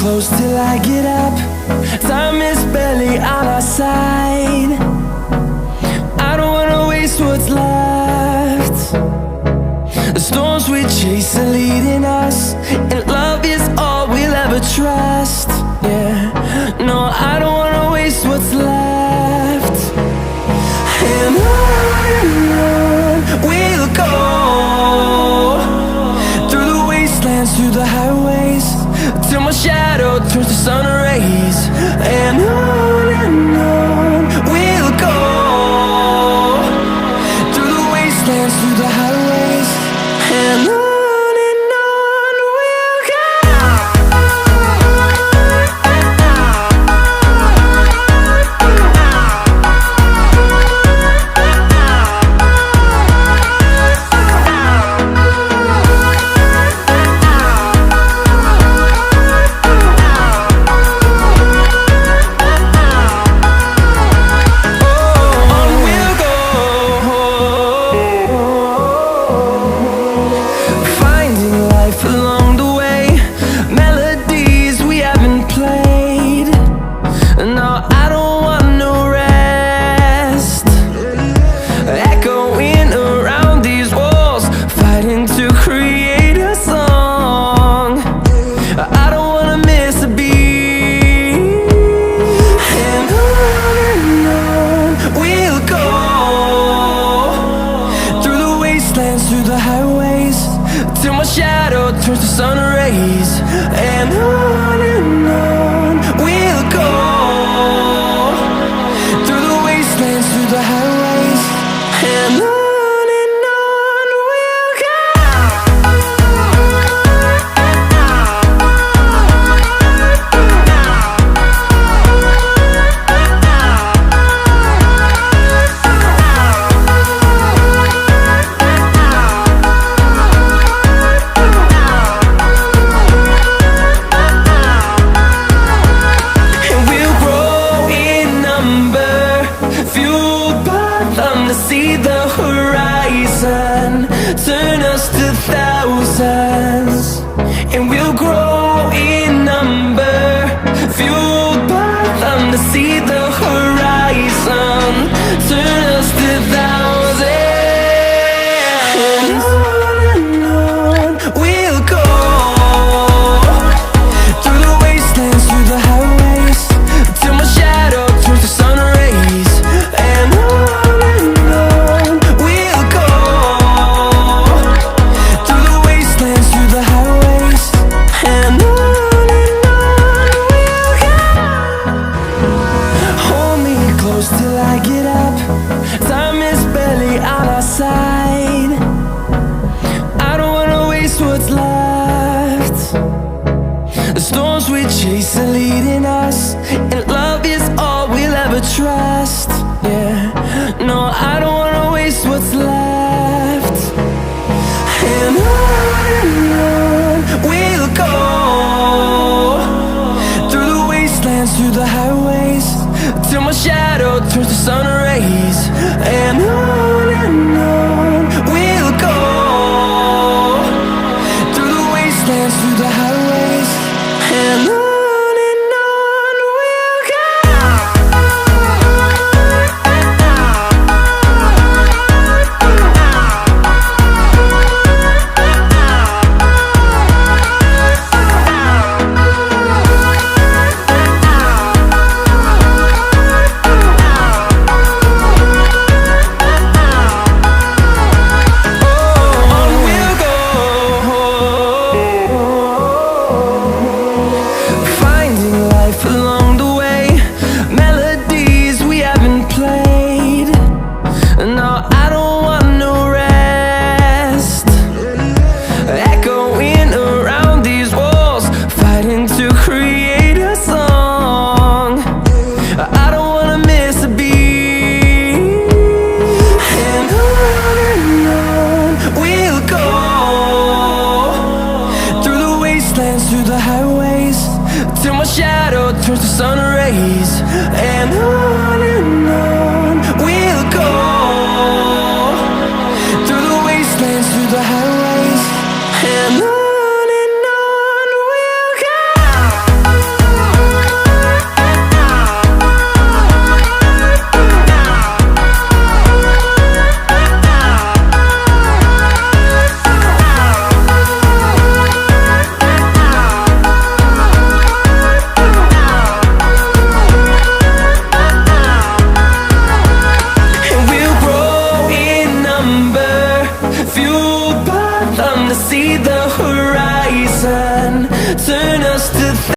close till I get up. Time is barely on our side. I don't wanna waste what's left. The storms we chase are leading us, and love is all we'll ever trust. Yeah, no, I don't wanna waste what's left. And on we'll go, through the wastelands, through the highways, till my shadow turns to sun rays. And on we'll go, through the wastelands, through the highways, and on we'll go. Through the highways, till my shadow turns to sun rays. And on we'll go, through the wastelands, through the highways, and on we'll go. See the horizon turn us to thousands, and we'll grow in number, fueled by them. To see the horizon turn us to thousands, and on we'll go, through the wastelands, through the highways, till my shadow turns to sun rays. And till I get up, time is barely on our side. I don't wanna waste what's left. The storms we chase are leading us, and love is all we'll ever trust. Yeah, no, I don't wanna waste what's left. And on we'll go, through the wastelands, through the highways, till my shadow turns to sun rays. And on we'll go, through the wastelands, through the highways, and on we'll go. Through the highways, till my shadow turns to sun rays. And on we'll go.